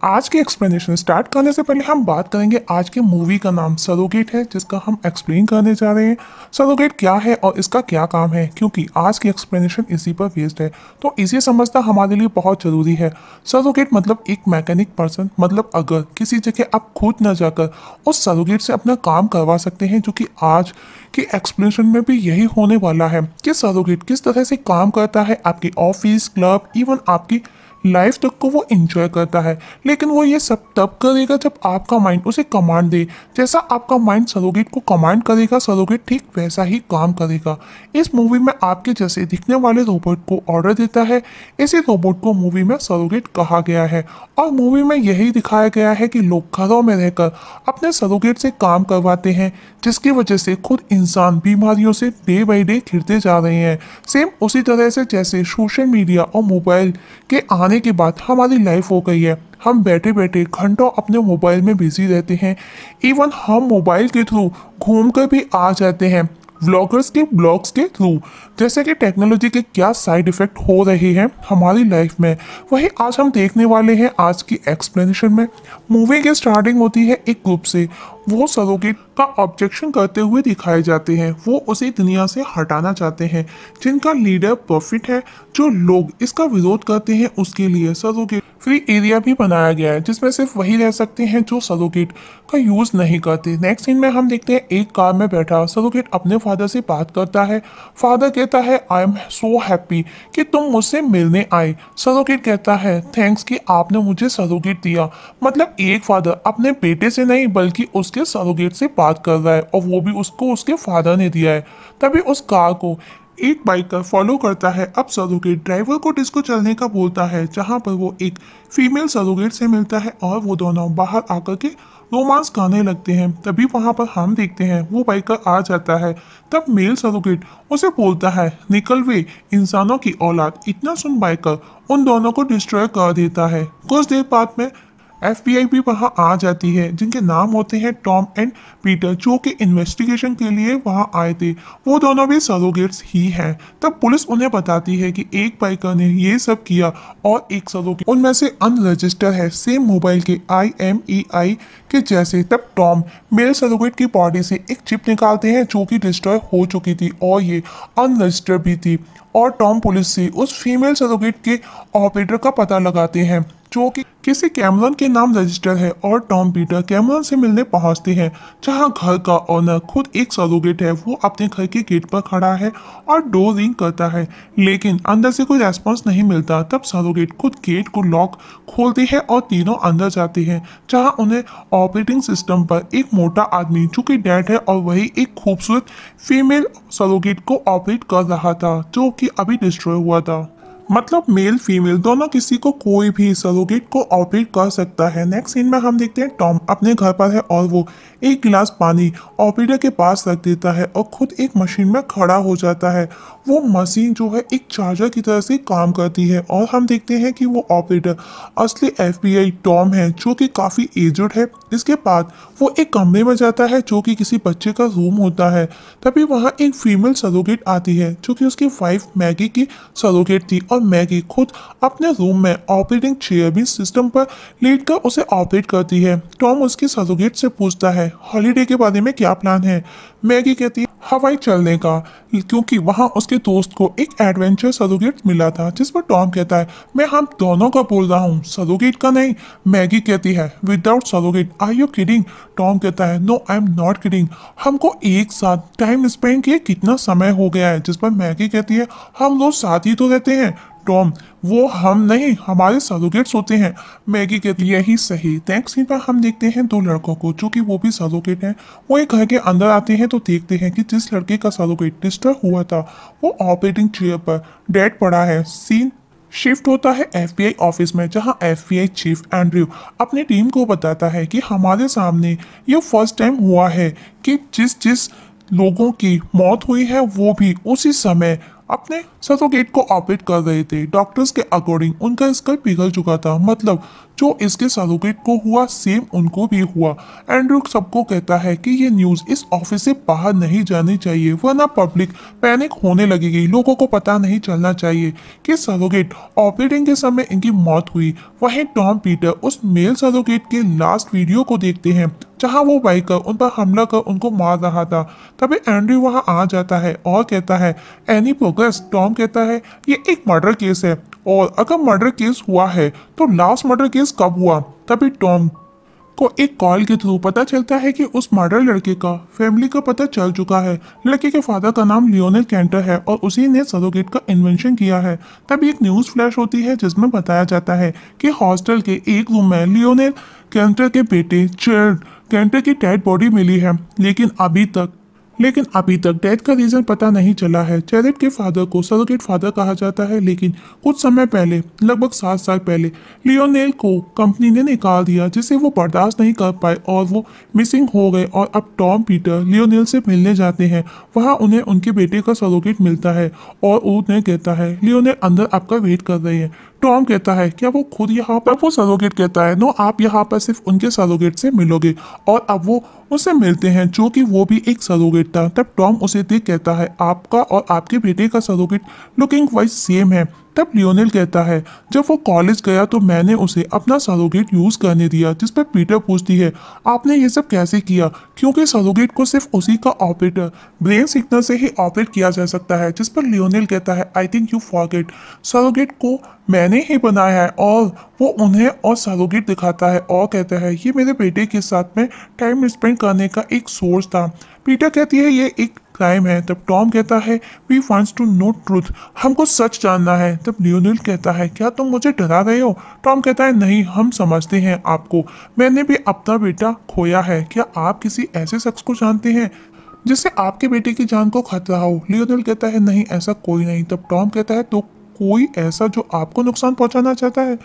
आज के explanation start करने से पहले हम बात करेंगे आज की मूवी का नाम सरोगेट है, जिसका हम एक्सप्लेन करने जा रहे हैं। सरोगेट क्या है और इसका क्या काम है, क्योंकि आज की एक्सप्लेनेशन इसी पर बेस्ड है, तो इसे समझना हमारे लिए बहुत ज़रूरी है। सरोगेट मतलब एक मैकेनिक पर्सन, मतलब अगर किसी जगह आप खुद न जाकर उस सरोगेट से अपना काम करवा सकते हैं, जो कि आज की एक्सप्लेनेशन में भी यही होने वाला है कि सरोगेट किस तरह से काम करता है आपकी ऑफिस, क्लब, इवन आपकी लाइफ तक को वो इंजॉय करता है। लेकिन वो ये सब तब करेगा जब आपका माइंड उसे कमांड दे। जैसा आपका माइंड सरोगेट को कमांड करेगा, सरोगेट ठीक वैसा ही काम करेगा। इस मूवी में आपके जैसे दिखने वाले रोबोट को ऑर्डर देता है। इसी रोबोट को मूवी में सरोगेट कहा गया है और मूवी में यही दिखाया गया है कि लोग घरों में रहकर अपने सरोगेट से काम करवाते हैं, जिसकी वजह से खुद इंसान बीमारियों से डे बाई डे घिरते जा रहे हैं। सेम उसी तरह से जैसे सोशल मीडिया और मोबाइल के आने के बाद हमारी लाइफ हो गई है। हम बैठे बैठे घंटों अपने मोबाइल में बिजी रहते हैं। इवन हम मोबाइल के थ्रू घूम कर भी आ जाते हैं, व्लॉगर्स के ब्लॉग्स के थ्रू। जैसे कि टेक्नोलॉजी के क्या साइड इफेक्ट हो रहे हैं हमारी लाइफ में, वही आज हम देखने वाले हैं आज की एक्सप्लेनेशन में। मूवी की स्टार्टिंग होती है एक ग्रुप से। वो सरोगेट का ऑब्जेक्शन करते हुए दिखाए जाते हैं। वो उसे दुनिया से हटाना चाहते हैं, जिनका लीडर प्रॉफिट है। जो लोग इसका विरोध करते हैं उसके लिए सरोगेट फ्री एरिया भी बनाया गया है, जिसमें सिर्फ वही रह सकते हैं जो सरोगेट का यूज नहीं करते। नेक्स्ट सीन में हम देखते हैं एक कार में बैठा सरोगेट अपने फादर से बात करता है। फादर कहता है आई एम सो हैप्पी कि तुम मुझसे मिलने आए। सरोगेट कहता है थैंक्स कि आपने मुझे सरोगेट दिया। मतलब एक फादर अपने बेटे से नहीं बल्कि उसके सरोगेट से बात कर रहा है, और वो भी उसको उसके फादर ने दिया है। तभी उस कार को एक बाइकर फॉलो करता है। अब सरोगेट ड्राइवर को डिस्को चलने का बोलता है, जहां पर वो एक फीमेल सरोगेट से मिलता है और वो दोनों बाहर आकर के रोमांस गाने लगते हैं। तभी वहां पर हम देखते हैं वो बाइकर आ जाता है। तब मेल सरोगेट उसे बोलता है निकल वे इंसानों की औलाद। इतना सुन बाइकर उन दोनों को डिस्ट्रॉय कर देता है। कुछ देर बाद में एफबीआई भी वहां आ जाती है, जिनके नाम होते हैं टॉम एंड पीटर, जो कि इन्वेस्टिगेशन के लिए वहां आए थे। वो दोनों भी सरोगेट्स ही हैं। तब पुलिस उन्हें बताती है कि एक बाइकर ने ये सब किया और एक सरोगेट उनमें से अनरजिस्टर है, सेम मोबाइल के IMEI के जैसे। तब टॉम मेल सरोगेट की बॉडी से एक चिप निकालते हैं जो कि डिस्ट्रॉय हो चुकी थी और ये अनरजिस्टर्ड भी थी। और टॉम पुलिस से उस फीमेल सरोगेट के ऑपरेटर का पता लगाते हैं, जो कि किसी कैमरन के नाम रजिस्टर है। और टॉम पीटर कैमरन से मिलने पहुंचते हैं, जहां घर का ओनर खुद एक सरोगेट है। वो अपने घर के गेट पर खड़ा है और डोर रिंग करता है, लेकिन अंदर से कोई रेस्पॉन्स नहीं मिलता। तब सरोगेट खुद गेट को लॉक खोलती है और तीनों अंदर जाते हैं, जहां उन्हें ऑपरेटिंग सिस्टम पर एक मोटा आदमी जो कि डैड है और वही एक खूबसूरत फीमेल सरोगेट को ऑपरेट कर रहा था, जो कि अभी डिस्ट्रॉय हुआ था। मतलब मेल फीमेल दोनों किसी को कोई भी सरोगेट को ऑपरेट कर सकता है। नेक्स्ट सीन में हम देखते हैं टॉम अपने घर पर है और वो एक गिलास पानी ऑपरेटर के पास रख देता है और खुद एक मशीन में खड़ा हो जाता है। वो मशीन जो है एक चार्जर की तरह से काम करती है और हम देखते हैं कि वो ऑपरेटर असली FBI टॉम है, जो कि काफ़ी एजड है। इसके बाद वो एक कमरे में जाता है जो कि किसी बच्चे का रूम होता है। तभी वहाँ एक फीमेल सरोगेट आती है, जो कि उसकी वाइफ मैगी की सरोगेट थी। और मैगी खुद अपने रूम में ऑपरेटिंग चेयर भी सिस्टम पर लेटकर उसे ऑपरेट करती है। टॉम उसकी सरोगेट से पूछता है हॉलीडे के बारे में क्या प्लान है। मैगी कहती है हवाई चलने का, क्योंकि वहां उसके दोस्त को एक एडवेंचर सरोगेट मिला था। जिस पर टॉम कहता है मैं हम दोनों का बोल रहा हूँ, सरोगेट का नहीं। मैगी कहती है without surrogate are you kidding. Tom कहता है no I am not kidding, हमको एक साथ टाइम स्पेंड किए कितना समय हो गया है। जिस पर मैगी कहती है हम लोग साथ ही तो रहते हैं। टॉम वो हम नहीं, हमारे सरोगेट्स होते हैं। मैगी कहती है यही सही। नेक्स्ट सीन पर हम देखते हैं दो लड़कों को, जो कि वो भी सरोगेट हैं। वो एक घर के अंदर आते हैं तो देखते हैं कि जिस लड़के का सरोगेट डिस्टर्ब हुआ था वो ऑपरेटिंग चेयर पर डेड पड़ा है। सीन शिफ्ट होता है FBI ऑफिस में, जहां FBI चीफ एंड्रयू अपनी टीम को बताता है कि हमारे सामने ये फर्स्ट टाइम हुआ है कि जिस जिस लोगों की मौत हुई है वो भी उसी समय अपने सरोगेट को ऑपरेट कर रहे थे। डॉक्टर्स के अकॉर्डिंग उनका स्कल पिघल चुका था, मतलब जो इसके सरोगेट को हुआ सेम उनको भी हुआ। एंड्रू सबको कहता है कि ये न्यूज़ इस ऑफिस से बाहर नहीं जानी चाहिए, वरना पब्लिक पैनिक होने लगेगी। लोगों को पता नहीं चलना चाहिए कि सरोगेट ऑपरेटिंग के समय इनकी मौत हुई। वहीं टॉम पीटर उस मेल सरोगेट के लास्ट वीडियो को देखते हैं जहां वो बाइकर उन पर हमला कर उनको मार रहा था। तभी एंड्रू वहां आ जाता है और कहता है, एनी प्रोग्रेस? टॉम कहता है, ये एक मर्डर केस है, और अगर मर्डर केस हुआ है तो लास्ट मर्डर केस कब हुआ? तभी टॉम को एक कॉल के थ्रू पता चलता है कि उस मर्डर लड़के का फैमिली का पता चल चुका है। लड़के के फादर का नाम लियोनेल कैंटर है और उसी ने सरोगेट का इन्वेंशन किया है। तभी एक न्यूज़ फ्लैश होती है जिसमें बताया जाता है कि हॉस्टल के एक रूम में लियोनेल कैंटर के बेटे चर्ड कैंटर की डेड बॉडी मिली है, लेकिन अभी तक डेथ का रीजन पता नहीं चला है। चैरिट के फादर को सरोगेट फादर कहा जाता है, लेकिन कुछ समय पहले, लगभग 7 साल पहले, लियोनेल को कंपनी ने निकाल दिया, जिसे वो बर्दाश्त नहीं कर पाए और वो मिसिंग हो गए। और अब टॉम पीटर लियोनेल से मिलने जाते हैं। वहाँ उन्हें उनके बेटे का सरोगेट मिलता है और उन्हें कहता है लियोनेल अंदर आपका वेट कर रहे हैं। टॉम कहता है, क्या वो खुद यहाँ पर? वो सरोगेट कहता है, नो, आप यहाँ पर सिर्फ उनके सरोगेट से मिलोगे। और अब वो उससे मिलते हैं जो कि वो भी एक सरोगेट था। तब टॉम उसे देख कहता है, आपका और आपके बेटे का सरोगेट लुकिंग वाइज सेम है। तब लियोनेल कहता है, जब वो कॉलेज गया तो मैंने उसे अपना सरोगेट यूज करने दिया। जिस पर पीटर पूछती है, आपने ये सब कैसे किया? क्योंकि सरोगेट को सिर्फ उसी का ऑपरेटर ब्रेन सिग्नल से ही ऑपरेट किया जा सकता है। जिस पर लियोनेल कहता है, I think you forget, surrogate को मैंने ही बनाया है। और वो उन्हें और सरोगेट दिखाता है और कहता है, ये मेरे बेटे के साथ में टाइम स्पेंड करने का एक सोर्स था। पीटर कहती है, ये एक क्राइम है। तब टॉम कहता है, we wants to know truth, हमको सच जानना है। तब लियोनेल कहता है, क्या तुम मुझे डरा रहे हो? टॉम कहता है, नहीं, हम समझते हैं आपको, मैंने भी अपना बेटा खोया है। क्या आप किसी ऐसे शख्स को जानते हैं जिससे आपके बेटे की जान को खतरा हो? लियोनेल कहता है, नहीं, ऐसा कोई नहीं। तब टॉम कहता है, तो कोई ऐसा जो आपको नुकसान पहुंचाना चाहता है?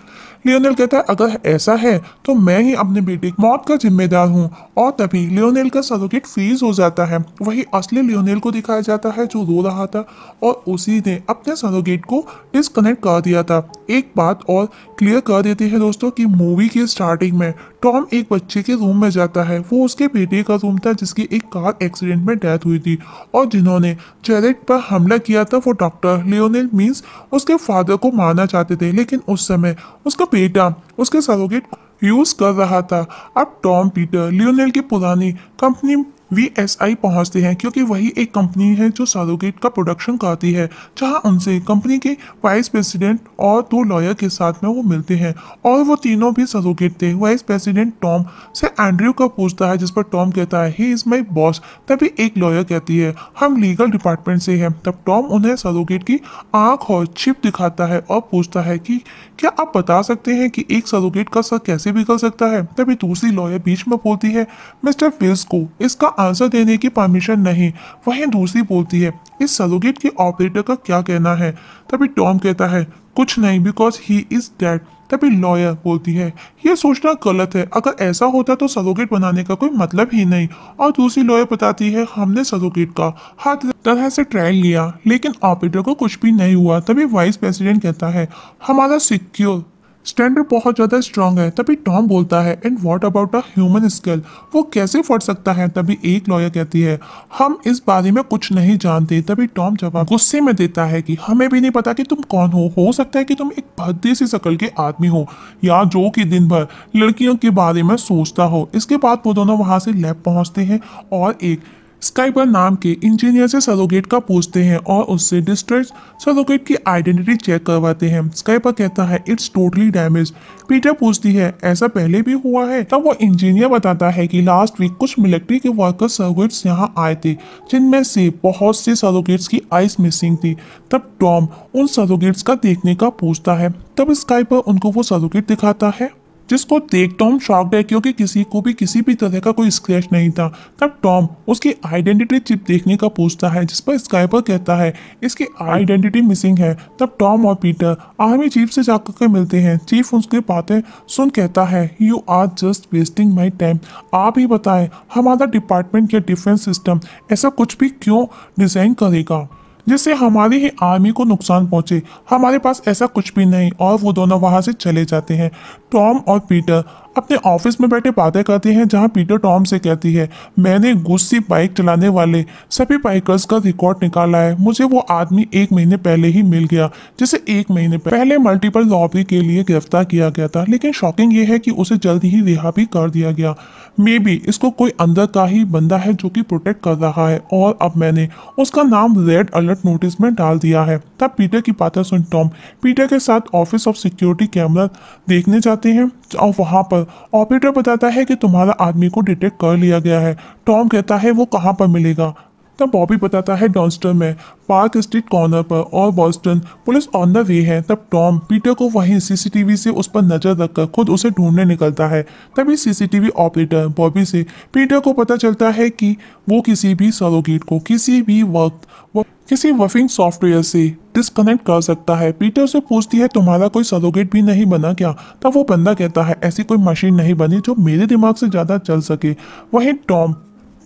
लियोनेल कहता है, अगर ऐसा है तो मैं ही अपने बेटे की मौत का जिम्मेदार हूँ। और तभी लियोनेल का सरोगेट फ्रीज हो जाता है। वही असली लियोनेल को दिखाया जाता है जो रो रहा था और उसी ने अपने सरोगेट को डिस्कनेक्ट कर दिया था। एक बात और क्लियर कर देते हैं दोस्तों कि मूवी की स्टार्टिंग में टॉम एक बच्चे के रूम में जाता है। वो उसके बेटे का रूम था जिसकी एक कार एक्सीडेंट में डेथ हुई थी, और जिन्होंने चैरिट पर हमला किया था वो डॉक्टर लियोनेल मीन्स उसके फादर को मारना चाहते थे, लेकिन उस समय उसका बेटा उसके सरोगेट यूज कर रहा था। अब टॉम पीटर लियोनेल की पुरानी कंपनी VSI पहुंचते हैं, क्योंकि वही एक कंपनी है जो सरोगेट का प्रोडक्शन करती है। जहां उनसे कंपनी के वाइस प्रेसिडेंट और 2 लॉयर के साथ में वो मिलते हैं, और वो तीनों भी सरोगेट थे। वाइस प्रेसिडेंट टॉम से एंड्रयू का पूछता है, जिस पर टॉम कहता है, ही इज माई बॉस। तभी एक लॉयर कहती है, हम लीगल डिपार्टमेंट से हैं। तब टॉम उन्हें सरोगेट की आंख और चिप दिखाता है और पूछता है कि क्या आप बता सकते हैं कि एक सरोगेट का सर कैसे बिगड़ सकता है? तभी दूसरी लॉयर बीच में बोलती है, मिस्टर विल्स को इसका आंसर देने की परमिशन नहीं। वहीं दूसरी बोलती है, इस सरोगेट के ऑपरेटर का क्या कहना है? तभी टॉम कहता है, कुछ नहीं, बिकॉज ही इज डेड। तभी लॉयर बोलती है, ये सोचना गलत है, अगर ऐसा होता तो सरोगेट बनाने का कोई मतलब ही नहीं। और दूसरी लॉयर बताती है, हमने सरोगेट का हर तरह से ट्रायल लिया, लेकिन ऑपरेटर को कुछ भी नहीं हुआ। तभी वाइस प्रेसिडेंट कहता है, हमारा सिक्योर स्टैंडर्ड बहुत ज़्यादा स्ट्रांग है। तभी टॉम बोलता है, and what about a human scale, वो कैसे फट सकता है? तभी एक लॉयर कहती है, हम इस बारे में कुछ नहीं जानते। तभी टॉम जवाब गुस्से में देता है कि हमें भी नहीं पता कि तुम कौन हो सकता है कि तुम एक भद्दी सी शक्ल के आदमी हो, या जो कि दिन भर लड़कियों के बारे में सोचता हो। इसके बाद वो दोनों वहाँ से लैब पहुँचते हैं और एक स्काइपर नाम के इंजीनियर से सरोगेट का पूछते हैं और उससे डिस्ट्रेस सरोगेट की आइडेंटिटी चेक करवाते हैं। स्काइपर कहता है, इट्स टोटली डैमेज। पीटर पूछती है, ऐसा पहले भी हुआ है? तब वो इंजीनियर बताता है कि लास्ट वीक कुछ मिलिट्री के वर्कर सरोगेट्स यहाँ आए थे, जिनमें से बहुत से सरोगेट्स की आइस मिसिंग थी। तब टॉम उन सरोगेट्स का देखने का पूछता है। तब स्काइपर उनको वो सरोगेट दिखाता है, जिसको देख टॉम शॉक्ड है, क्योंकि किसी को भी किसी भी तरह का कोई स्क्रैच नहीं था। तब टॉम उसकी आइडेंटिटी चिप देखने का पूछता है, जिस पर स्काइपर कहता है इसकी आइडेंटिटी मिसिंग है। तब टॉम और पीटर आर्मी चीफ से जाकर के मिलते हैं। चीफ उसकी बातें सुन कहता है, you are just wasting my time. आप ही बताएं, हमारा डिपार्टमेंट या डिफेंस सिस्टम ऐसा कुछ भी क्यों डिजाइन करेगा जिससे हमारी ही आर्मी को नुकसान पहुंचे। हमारे पास ऐसा कुछ भी नहीं और वो दोनों वहां से चले जाते हैं। टॉम और पीटर अपने ऑफिस में बैठे बातें करते हैं, जहां पीटर टॉम से कहती है, मैंने गुस्सी बाइक चलाने वाले सभी बाइकर्स का रिकॉर्ड निकाला है। मुझे वो आदमी 1 महीने पहले ही मिल गया जिसे 1 महीने पहले मल्टीपल रॉबरी के लिए गिरफ्तार किया गया था, लेकिन शॉकिंग ये है कि उसे जल्द ही रिहा भी कर दिया गया। मे बी इसको कोई अंदर का ही बंदा है जो कि प्रोटेक्ट कर रहा है और अब मैंने उसका नाम रेड अलर्ट नोटिस में डाल दिया है। तब पीटर की बातें सुन टॉम पीटर के साथ ऑफिस ऑफ सिक्योरिटी कैमरा देखने जाते हैं और वहां पर ऑपरेटर बताता है कि तुम्हारा आदमी को डिटेक्ट कर लिया गया है। टॉम कहता है वो कहाँ पर मिलेगा। तब बॉबी बताता है डॉन्स्टर में पार्क स्ट्रीट कॉर्नर पर और Boston police on the way है। तब टॉम पीटर को वहीं सीसीटीवी से उस पर नजर रखकर खुद उसे ढूंढने निकलता है। तभी सीसीटीवी ऑपरेटर बॉबी से पीटर को पता चलता है कि वो किसी भी सरोगेट को किसी भी वक्त वो किसी वर्किंग सॉफ्टवेयर से डिस्कनेक्ट कर सकता है। पीटर से पूछती है तुम्हारा कोई सरोगेट भी नहीं बना क्या। तब वो बंदा कहता है ऐसी कोई मशीन नहीं बनी जो मेरे दिमाग से ज्यादा चल सके। वहीं टॉम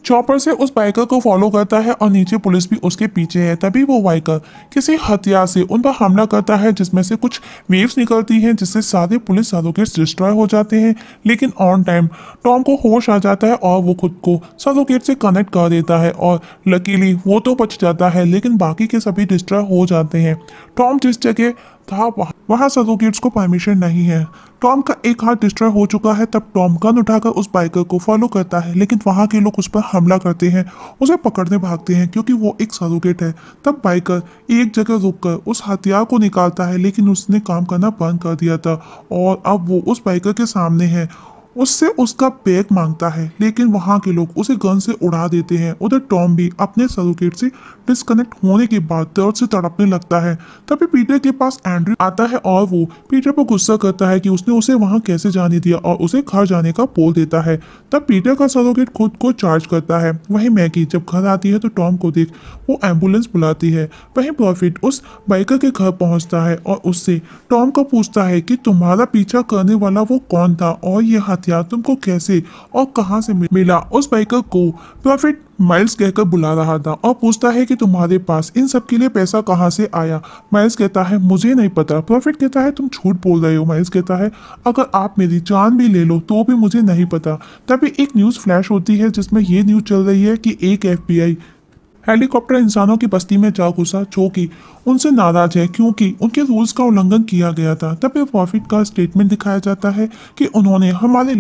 चॉपर से उस बाइकर को फॉलो करता है और नीचे पुलिस भी उसके पीछे है। तभी वो बाइकर किसी हथियार से उन पर हमला करता है जिसमें से कुछ वेव्स निकलती हैं जिससे सारे पुलिस सरोगेट्स डिस्ट्रॉय हो जाते हैं। लेकिन ऑन टाइम टॉम को होश आ जाता है और वो खुद को सरोगेट से कनेक्ट कर देता है और लकीली वो तो बच जाता है, लेकिन बाकी के सभी डिस्ट्रॉय हो जाते हैं। टॉम जिस जगह था वहां सरोगेट्स को परमिशन नहीं है। टॉम का एक हाथ डिस्ट्रॉय हो चुका है। तब टॉम गन उठाकर उस बाइकर को फॉलो करता है, लेकिन वहां के लोग उस पर हमला करते हैं, उसे पकड़ने भागते हैं क्योंकि वो एक सरोगेट है। तब बाइकर एक जगह रुककर उस हथियार को निकालता है, लेकिन उसने काम करना बंद कर दिया था और अब वो उस बाइकर के सामने है। उससे उसका बैग मांगता है, लेकिन वहां के लोग उसे गन से उड़ा देते हैं। उधर टॉम भी अपने सरोगेट से डिस्कनेक्ट होने के बाद दर्द से तड़पने लगता है। तभी पीटर के पास एंड्रयू आता है और वो पीटर पर गुस्सा करता है कि उसने उसे वहां कैसे जाने दिया और उसे घर जाने का बोल देता है। तब पीटर का सरोगेट खुद को चार्ज करता है। वहीं मैगी जब घर आती है तो टॉम को देख वो एम्बुलेंस बुलाती है। वहीं प्रॉफिट उस बाइकर के घर पहुंचता है और उससे टॉम को पूछता है कि तुम्हारा पीछा करने वाला वो कौन था और ये हथियार तुमको कैसे और कहां से मिला। उस बाइकर को प्रॉफिट माइल्स कहकर बुला रहा था और पूछता है कि तुम्हारे पास इन सब के लिए पैसा कहां से आया। माइल्स कहता है मुझे नहीं पता। प्रॉफिट कहता है तुम झूठ बोल रहे हो। माइल्स कहता है अगर आप मेरी जान भी ले लो तो भी मुझे नहीं पता। तभी एक न्यूज़ फ्लैश होती है जिसमें ये न्यूज़ चल रही है कि एक एफबीआई हेलीकॉप्टर इंसानों की बस्ती में जा घुसा जो कि उनसे नाराज है क्योंकि उनके रूल्स का उल्लंघन किया गया था। तब प्रॉफिट का स्टेटमेंट दिखाया जाता है कि उन्होंने हमारी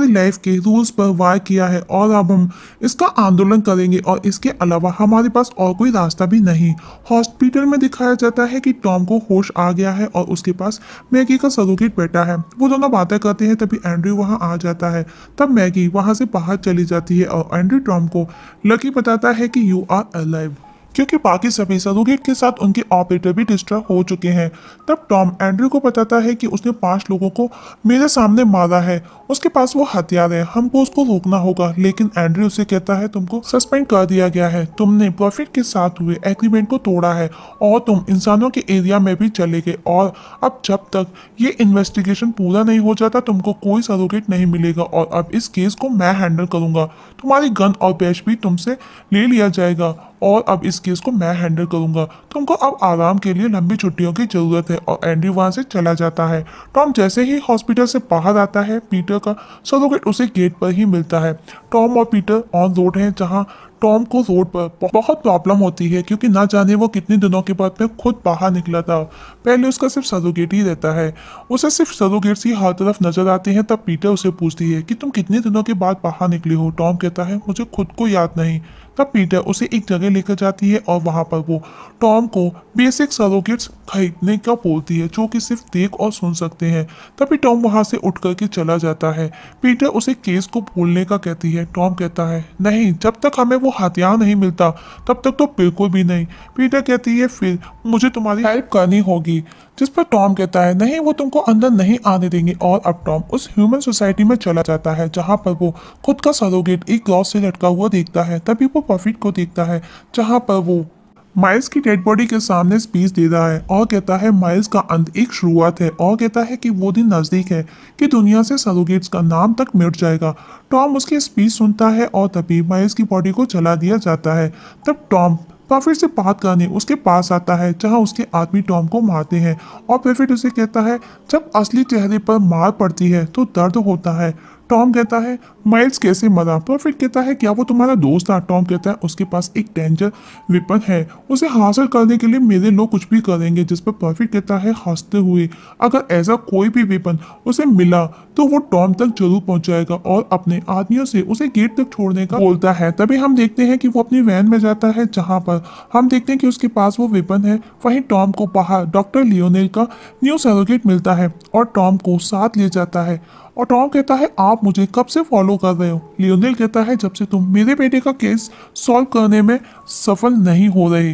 लाइफ के रूल्स पर वार किया है और अब हम इसका आंदोलन करेंगे और इसके अलावा हमारे पास और कोई रास्ता भी नहीं। हॉस्पिटल में दिखाया जाता है कि टॉम को होश आ गया है और उसके पास मैगी का सरोगेट बेटा है। वो दोनों बातें करते हैं, तभी एंड्रयू वहां आ जाता है। तब मैगी वहां से बाहर चली जाती है और एंड्रयू टॉम को लकी बताता है कि यू आर अलाइव, क्योंकि बाकी सभी सरोगेट के साथ उनके ऑपरेटर भी डिस्ट्रॉय हो चुके हैं। तब टॉम एंड्रयू को बताता है कि उसने 5 लोगों को मेरे सामने मारा है, उसके पास वो हथियार है, हमको उसको रोकना होगा। लेकिन एंड्रयू उसे कहता है तुमको सस्पेंड कर दिया गया है, तुमने प्रॉफिट के साथ हुए एग्रीमेंट को तोड़ा है और तुम इंसानों के एरिया में भी चले गए और अब जब तक ये इन्वेस्टिगेशन पूरा नहीं हो जाता तुमको कोई सरोगेट नहीं मिलेगा और अब इस केस को मैं हैंडल करूंगा। तुम्हारी गन और बैच भी तुमसे ले लिया जाएगा और अब इस केस को मैं हैंडल करूंगा। तुमको अब आराम के लिए लंबी छुट्टियों की जरूरत है। और एंड्रयू वहां से चला जाता है। टॉम जैसे ही हॉस्पिटल से बाहर आता है पीटर का सरोगेट उसे गेट पर ही मिलता है। टॉम और पीटर ऑन रोड हैं, जहां टॉम को रोड पर बहुत प्रॉब्लम होती है क्योंकि ना जाने वो कितने दिनों के बाद में खुद बाहर निकला था। पहले उसका सिर्फ सरोगेट ही रहता है, उसे सिर्फ सरोगेट्स ही हर तरफ नजर आते हैं। तब पीटर उसे पूछती है कि तुम कितने दिनों के बाद बाहर निकले हो। टॉम कहता है मुझे खुद को याद नहीं। तब पीटर उसे एक जगह लेकर जाती है और वहां पर वो टॉम को बेसिक सरोगेट्स खरीदने का बोलती है जो कि सिर्फ देख और सुन सकते हैं। तभी टॉम वहां से उठ करके चला जाता है। पीटर उसे केस को भूलने का कहती है। टॉम कहता है नहीं, जब तक हमें वो हथियार नहीं मिलता तब तक तो बिल्कुल भी नहीं। पीटर कहती है फिर मुझे तुम्हारी हेल्प करनी होगी, जिस पर टॉम कहता है नहीं, वो तुमको अंदर नहीं आने देंगे। और अब टॉम उस ह्यूमन सोसाइटी में चला जाता है जहां पर वो खुद का सरोगेट एक क्रॉस से लटका हुआ देखता है। तभी वो प्रॉफिट को देखता है जहां पर वो माइल्स की डेड बॉडी के सामने स्पीच दे रहा है और कहता है माइल्स का अंत एक शुरुआत है और कहता है कि वो दिन नजदीक है कि दुनिया से सरोगेट्स का नाम तक मिट जाएगा। टॉम उसकी स्पीच सुनता है और तभी माइल्स की बॉडी को जला दिया जाता है। तब टॉम प्रॉफिट से बात करने उसके पास आता है जहां उसके आदमी टॉम को मारते हैं और प्रॉफिट उसे कहता है जब असली चेहरे पर मार पड़ती है तो दर्द होता है। टॉम कहता है माइल्स कैसे मरा? प्रॉफिट कहता है क्या वो तुम्हारा दोस्त था? टॉम कहता है उसके पास एक डेंजर वेपन है, उसे हासिल करने के लिए मेरे लोग कुछ भी करेंगे। जिस पर प्रॉफिट कहता है हंसते हुए अगर ऐसा कोई भी वेपन उसे मिला तो वो टॉम तक जरूर पहुंचाएगा और अपने आदमियों से उसे गेट तक छोड़ने का बोलता है। तभी हम देखते हैं कि वो अपनी वैन में जाता है जहां पर हम देखते हैं कि उसके पास वो वेपन है। वहीं टॉम को बाहर डॉक्टर लियोनेल का न्यू सरोगेट मिलता है और टॉम को साथ ले जाता है और टॉम कहता है आप मुझे कब से फॉलो कर रहे हो? लियोनेल कहता है जब से तुम मेरे बेटे का केस सॉल्व करने में सफल नहीं हो रहे।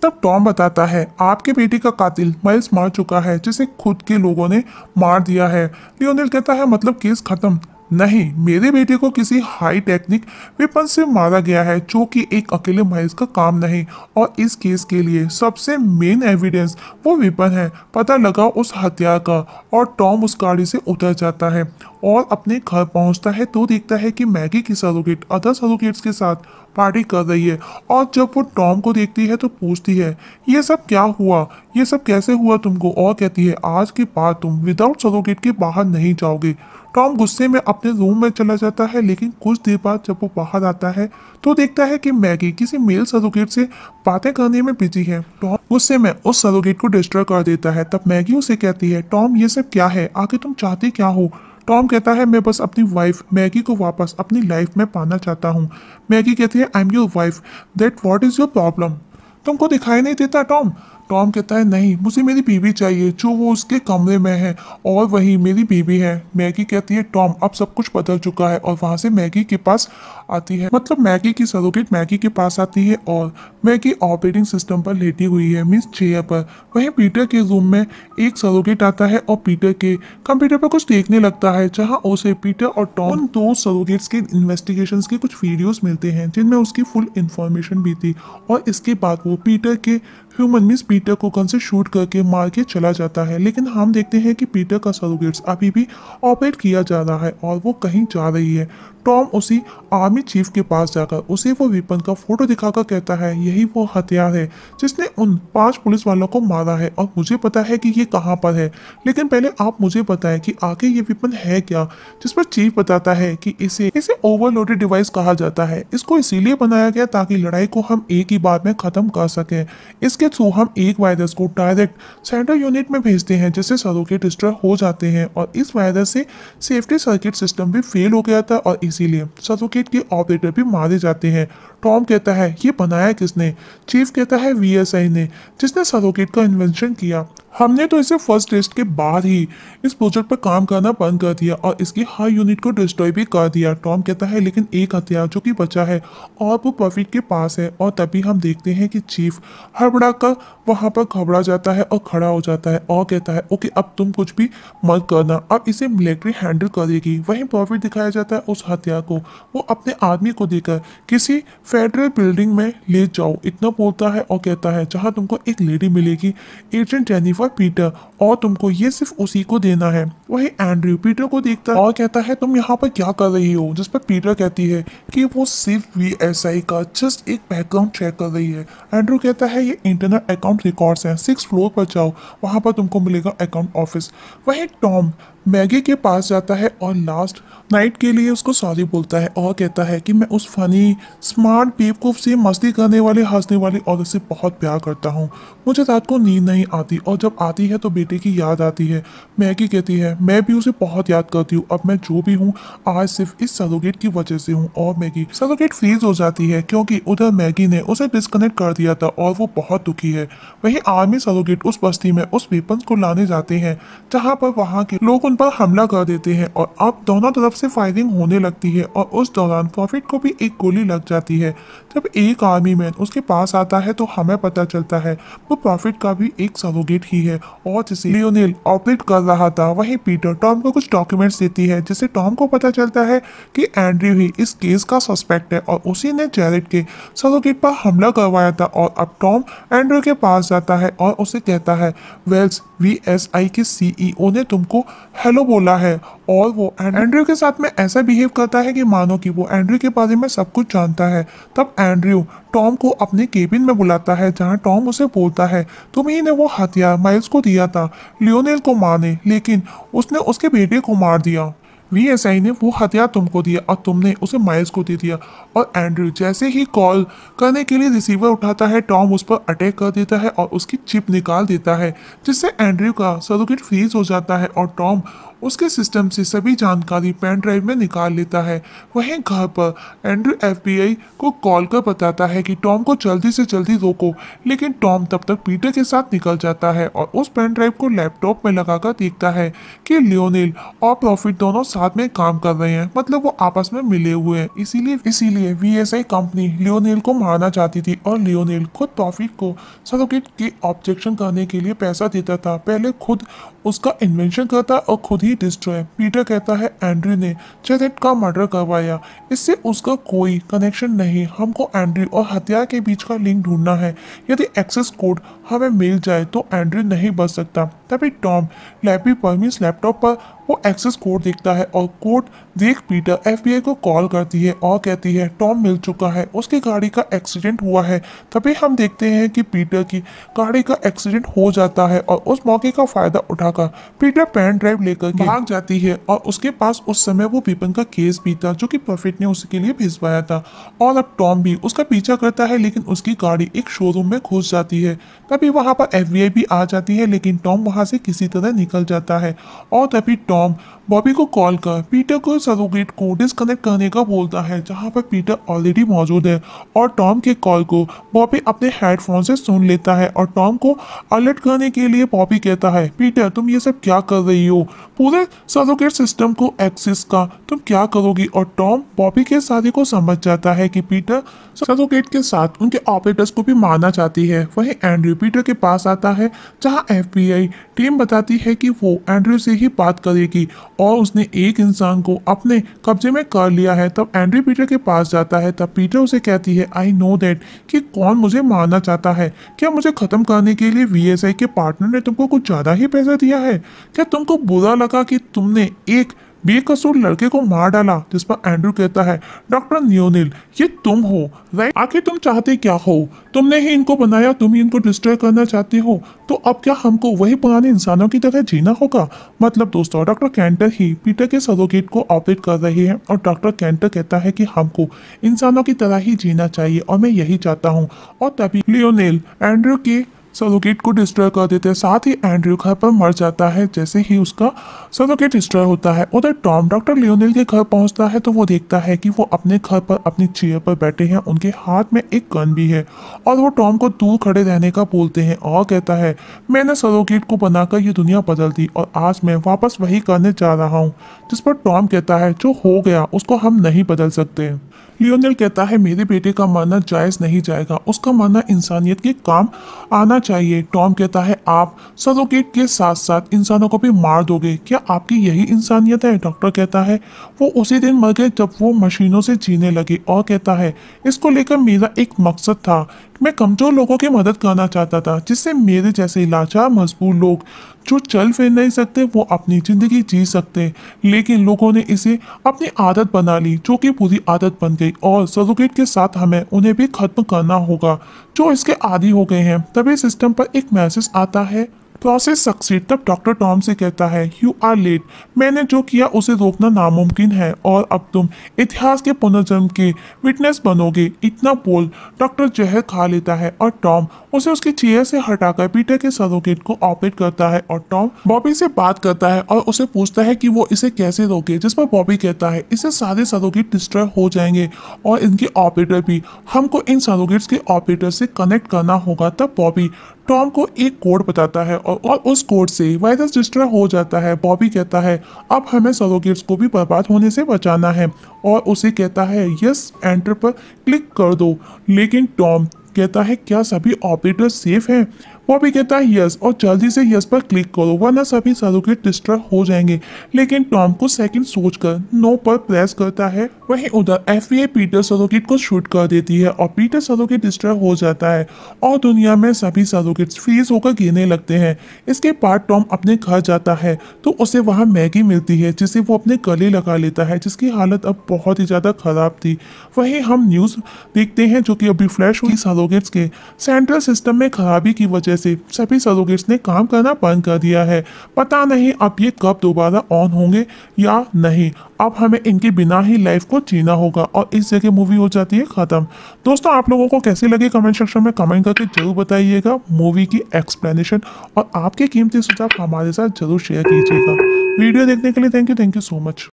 तब टॉम बताता है आपके बेटे का कातिल माइल्स मार चुका है जिसे खुद के लोगों ने मार दिया है। लियोनेल कहता है मतलब केस खत्म? नहीं, मेरे बेटे को किसी हाई टेक्निक वेपन से मारा गया है जो कि एक अकेले माइल्स का काम नहीं और इस केस के लिए सबसे मेन एविडेंस वो वेपन है। पता लगा उस हत्या का और टॉम उस गाड़ी से उतर जाता है और अपने घर पहुंचता है तो देखता है कि मैगी की सरोगेट अदर सरोगेट्स के साथ पार्टी कर रही है और जब वो टॉम को देखती है तो पूछती है ये सब क्या हुआ, ये सब कैसे हुआ तुमको? और कहती है आज के बाद तुम विदाउट सरोगेट के बाहर नहीं जाओगे। टॉम गुस्से में अपने रूम में चला जाता है लेकिन कुछ देर बाद जब वो बाहर आता है तो देखता है कि मैगी किसी मेल सरोगेट से बातें करने में बिजी है। टॉम गुस्से में उस सरोगेट को डिस्ट्रॉय कर देता है। तब मैगी उसे कहती है टॉम ये सब क्या है, आखिर तुम चाहते क्या हो? टॉम कहता है मैं बस अपनी वाइफ मैगी को वापस अपनी लाइफ में पाना चाहता हूँ। मैगी कहती है I am your wife, that what is your problem? तुमको दिखाई नहीं देता टॉम? टॉम कहता है नहीं, मुझे मेरी बीवी चाहिए जो वो उसके कमरे में है और वही मेरी बीवी है। मैगी कहती है टॉम अब सब कुछ बदल चुका है और वहां से मैगी के पास आती है, मतलब मैगी की सरोगेट मैगी के पास आती है और मैगी ऑपरेटिंग सिस्टम पर लेटी हुई है मीन्स चेयर पर। वहीं पीटर के रूम में एक सरोगेट आता है और पीटर के कंप्यूटर पर कुछ देखने लगता है जहां उसे पीटर और टॉम उन दो सरोगेट्स के इन्वेस्टिगेशन के कुछ वीडियोस मिलते हैं जिनमें उसकी फुल इंफॉर्मेशन भी थी और इसके बाद वो पीटर के ह्यूमन मीन्स पीटर को गन से शूट करके मार के चला जाता है। लेकिन हम देखते हैं कि पीटर का सरोगेट्स अभी भी ऑपरेट किया जा रहा है और वो कहीं जा रही है। टॉम उसी आर्मी चीफ के पास जाकर उसे वो वेपन का फोटो दिखाकर कहता है यही वो हथियार है जिसने उन 5 पुलिस वालों को मारा है और मुझे पता है कि ये कहाँ पर है, लेकिन पहले आप मुझे बताएं कि आखिर ये वेपन है क्या? जिस पर चीफ बताता है कि इसे ओवरलोडेड डिवाइस कहा जाता है। इसको इसीलिए बनाया गया ताकि लड़ाई को हम एक ही बार में खत्म कर सकें। इसके थ्रू हम एक वायरस को डायरेक्ट सेंट्रल यूनिट में भेजते हैं जिससे सरोगेट डिस्ट्रॉय हो जाते हैं और इस वायरस से सेफ्टी सर्किट सिस्टम भी फेल हो गया था और इसीलिए सरोगेट के ऑपरेटर भी मारे जाते हैं। टॉम कहता है ये बनाया किसने? चीफ कहता है वीएसआई ने, जिसने सरोगेट का इन्वेंशन किया। हमने तो इसे फर्स्ट टेस्ट के बाद ही इस प्रोजेक्ट पर काम करना बंद कर दिया और इसकी हर यूनिट को डिस्ट्रॉय भी कर दिया। टॉम कहता है लेकिन एक हथियार जो कि बचा है और वो प्रॉफिट के पास है और तभी हम देखते हैं कि चीफ हड़बड़ा कर वहां पर घबरा जाता है और खड़ा हो जाता है और कहता है ओके अब तुम कुछ भी मत करना, अब इसे मिलिट्री हैंडल करेगी। वहीं प्रॉफिट दिखाया जाता है उस हथियार को वो अपने आदमी को देकर किसी फेडरल बिल्डिंग में ले जाओ इतना बोलता है और कहता है जहां तुमको एक लेडी मिलेगी एजेंट जेनिफर पीटर और तुमको ये सिर्फ उसी को देना है। वही एंड्रयू पीटर को देखता है और कहता है तुम यहाँ पर क्या कर रही हो? जिस पर पीटर कहती है कि वो सिर्फ वीएसआई का जस्ट एक बैकग्राउंड चेक कर रही है। एंड्रयू कहता है ये इंटरनल अकाउंट रिकॉर्ड्स हैं, 6th फ्लोर पर जाओ, वहां पर तुमको मिलेगा अकाउंट ऑफिस। वही टॉम मैगी के पास जाता है और लास्ट नाइट के लिए उसको सॉरी बोलता है और कहता है कि मैं उस फनी स्मार्ट बेवकूफ से मस्ती करने वाले हंसने वाली औरत से बहुत प्यार करता हूँ। मुझे रात को नींद नहीं आती और जब आती है तो बेटे की याद आती है। मैगी कहती है मैं भी उसे बहुत याद करती हूँ, अब मैं जो भी हूँ आज सिर्फ इस सरोगेट की वजह से हूँ। और मैगी सरोगेट फ्रीज हो जाती है क्योंकि उधर मैगी ने उसे डिस्कनेक्ट कर दिया था और वो बहुत दुखी है। वही आर्मी सरोगेट उस बस्ती में उस वेपन को लाने जाते हैं जहाँ पर वहाँ के लोग पर हमला कर देते हैं और अब दोनों तरफ से फायरिंग होने लगती है और उस दौरान प्रॉफिट को भी एक गोली लग जाती है। जब एक आर्मी मैन उसके पास आता है तो हमें पता चलता है वो प्रॉफिट का भी एक सरोगेट ही है और जिसे लियोनेल ऑपरेट कर रहा था। वहीं पीटर टॉम को कुछ डॉक्यूमेंट्स देती है जिससे टॉम को पता चलता है कि एंड्रयू ही इस केस का सस्पेक्ट है और उसी ने जैरेड के सरोगेट पर हमला करवाया था। और अब टॉम एंड्रयू के पास जाता है और उसे कहता है वेल्स वीएसआई के सीईओ ने तुमको हेलो बोला है और वो एंड्रयू के साथ में ऐसा बिहेव करता है कि मानो कि वो एंड्रयू के बारे में सब कुछ जानता है। तब एंड्रयू टॉम को अपने केबिन में बुलाता है जहां टॉम उसे बोलता है तुम्ही ने वो हथियार माइल्स को दिया था लियोनेल को मारने, लेकिन उसने उसके बेटे को मार दिया। वीएसआई ने वो हथियार तुमको दिया और तुमने उसे माइल्स को दे दिया। और एंड्रयू जैसे ही कॉल करने के लिए रिसीवर उठाता है टॉम उस पर अटैक कर देता है और उसकी चिप निकाल देता है, जिससे एंड्रयू का सरोगेट फ्रीज हो जाता है और टॉम उसके सिस्टम से सभी जानकारी पेन ड्राइव में निकाल लेता है। वहीं घर पर एंड्रयू एफबीआई को कॉल कर बताता है कि टॉम को जल्दी से जल्दी रोको, लेकिन टॉम तब तक पीटर के साथ निकल जाता है और उस पेन ड्राइव को लैपटॉप में लगाकर देखता है कि लियोनेल और प्रॉफिट दोनों साथ में काम कर रहे हैं, मतलब वो आपस में मिले हुए हैं। इसीलिए वीएसआई कंपनी लियोनेल को मारना चाहती थी और लियोनेल खुद प्रॉफिट को सरोगेट के ऑब्जेक्शन करने के लिए पैसा देता था। पहले खुद उसका इन्वेंशन करता और खुद ही डिस्ट्रॉय। पीटर कहता है एंड्रयू ने जेनेट का मर्डर करवाया, इससे उसका कोई कनेक्शन नहीं। हमको एंड्रयू और हत्या के बीच का लिंक ढूंढना है। यदि एक्सेस कोड हमें मिल जाए तो एंड्रयू नहीं बच सकता। तभी टॉम लैपी परमिस लैपटॉप पर वो एक्सेस कोड देखता है और कोड देख पीटर एफबीआई को कॉल करती है और कहती है टॉम मिल चुका है, उसकी गाड़ी का एक्सीडेंट हुआ है। तभी हम देखते हैं कि पीटर की गाड़ी का एक्सीडेंट हो जाता है और उस मौके का फायदा उठाकर पीटर पेन ड्राइव लेकर के भाग जाती है और उसके पास उस समय वो वेपन का केस भी था जो कि प्रॉफिट ने उसके लिए भिजवाया था। और अब टॉम भी उसका पीछा करता है, लेकिन उसकी गाड़ी एक शोरूम में घुस जाती है। तभी वहां पर एफबीआई भी आ जाती है, लेकिन टॉम वहां से किसी तरह निकल जाता है। और तभी टॉम बॉबी को कॉल कर पीटर को सरोगेट को डिस्कनेक्ट करने का बोलता है, जहां पर पीटर ऑलरेडी मौजूद है। और टॉम के कॉल को बॉबी अपने हेडफोन से सुन लेता है और टॉम को अलर्ट करने के लिए बॉबी कहता है पीटर तुम ये सब क्या कर रही हो, पूरे सरोगेट सिस्टम को एक्सेस का तुम क्या करोगी। और टॉम बॉबी के साथी को समझ जाता है कि पीटर सरोगेट के साथ उनके ऑपरेटर्स को भी मारना चाहती है। वहीं एंड्रयू पीटर के पास आता है जहां एफबीआई टीम बताती है कि वो एंड्रयू से ही बात करेगी और उसने एक इंसान को अपने कब्जे में कर लिया है। तब एंड्रयू पीटर के पास जाता है। तब पीटर उसे कहती है आई नो दैट कि कौन मुझे मारना चाहता है। क्या मुझे खत्म करने के लिए वीएसआई के पार्टनर ने तुमको कुछ ज्यादा ही पैसा दिया है? क्या तुमको बुरा लगा कि तुमने एक बेकसूर लड़के को मार डाला? जिस पर एंड्रयू कहता है डॉक्टर लियोनेल ये तुम हो राइट, आखिर तुम चाहते क्या हो? तुमने ही इनको बनाया, तुम ही इनको डिस्ट्रॉय करना चाहते हो। तो अब क्या हमको वही पुराने इंसानों की तरह जीना होगा? मतलब दोस्तों डॉक्टर कैंटर ही पीटर के सरोगेट को ऑपरेट कर रहे हैं और डॉक्टर कैंटर कहता है कि हमको इंसानों की तरह ही जीना चाहिए और मैं यही चाहता हूँ। और तभी लियोनेल एंड्रयू के सरोगेट को डिस्ट्रॉय कर देते हैं। साथ ही एंड्रयू घर पर मर जाता है जैसे ही उसका सरोगेट डिस्ट्रॉय होता है। उधर टॉम डॉक्टर लियोनेल के घर पहुंचता है तो वो देखता है कि वो अपने घर पर अपनी चेयर पर बैठे हैं, उनके हाथ में एक गन भी है और वो टॉम को दूर खड़े रहने का बोलते हैं और कहता है मैंने सरोगेट को बनाकर ये दुनिया बदल दी और आज मैं वापस वही करने जा रहा हूँ। जिस पर टॉम कहता है जो हो गया उसको हम नहीं बदल सकते। लियोनेल कहता है मेरे बेटे का मरना जायज नहीं जाएगा, उसका मरना इंसानियत के काम आना चाहिए। टॉम कहता है आप सरोगेट के साथ साथ इंसानों को भी मार दोगे, क्या आपकी यही इंसानियत है? डॉक्टर कहता है वो उसी दिन मर गए जब वो मशीनों से जीने लगे और कहता है इसको लेकर मेरा एक मकसद था, मैं कमजोर लोगों की मदद करना चाहता था जिससे मेरे जैसे लाचार मजबूर लोग जो चल फिर नहीं सकते वो अपनी जिंदगी जी सकते। लेकिन लोगों ने इसे अपनी आदत बना ली जो कि बुरी आदत बन गई और सरोगेट के साथ हमें उन्हें भी खत्म करना होगा जो इसके आदी हो गए हैं। तभी सिस्टम पर एक मैसेज आता है प्रोसेस सक्सीड। तब डॉक्टर टॉम से कहता है यू आर लेट, मैंने जो किया उसे रोकना नामुमकिन है और अब तुम इतिहास के पुनर्जन्म के विटनेस बनोगे। इतना बोल डॉक्टर जहर खा लेता है और टॉम उसे उसकी चेयर से हटाकर पीटर के सरोगेट को ऑपरेट करता है। और टॉम बॉबी से बात करता है और उसे पूछता है कि वो इसे कैसे रोके, जिस पर बॉबी कहता है इससे सारे सरोगेट डिस्ट्रॉय हो जाएंगे और इनके ऑपरेटर भी, हमको इन सरोगेट्स के ऑपरेटर से कनेक्ट करना होगा। तब बॉबी टॉम को एक कोड बताता है और उस कोड से वायरस डिस्ट्रॉय हो जाता है। बॉबी कहता है अब हमें सरोगेट्स को भी बर्बाद होने से बचाना है और उसे कहता है यस एंटर पर क्लिक कर दो। लेकिन टॉम कहता है क्या सभी ऑपरेटर सेफ हैं? वो भी कहता है यस और जल्दी से यस पर क्लिक करो वरना सभी सरोगेट डिस्ट्रॉय हो जाएंगे। लेकिन टॉम कुछ सेकंड सोचकर नो पर प्रेस करता है। वहीं उधर एफबीआई पीटर सरोगेट को शूट कर देती है और पीटर सरोगेट डिस्ट्रॉय हो जाता है और दुनिया में सभी सरोगेट्स फ्रीज होकर गिरने लगते हैं। इसके बाद टॉम अपने घर जाता है तो उसे वहां मैगी मिलती है जिसे वो अपने गले लगा लेता है, जिसकी हालत अब बहुत ही ज्यादा खराब थी। वहीं हम न्यूज देखते हैं जो कि अभी फ्लैश हुई सरोगेट्स के सेंट्रल सिस्टम में खराबी की वजह से सभी सरोगेट्स ने काम करना बंद कर दिया है। पता नहीं अब ये कब दोबारा ऑन होंगे या नहीं। अब हमें इनके बिना ही लाइफ को जीना होगा और इस जगह मूवी हो जाती है खत्म। दोस्तों आप लोगों को कैसी लगी कमेंट सेक्शन में कमेंट करके जरूर बताइएगा मूवी की एक्सप्लेनेशन, और आपके कीमती सुझाव हमारे साथ जरूर शेयर कीजिएगा। वीडियो देखने के लिए थैंक यू सो मच।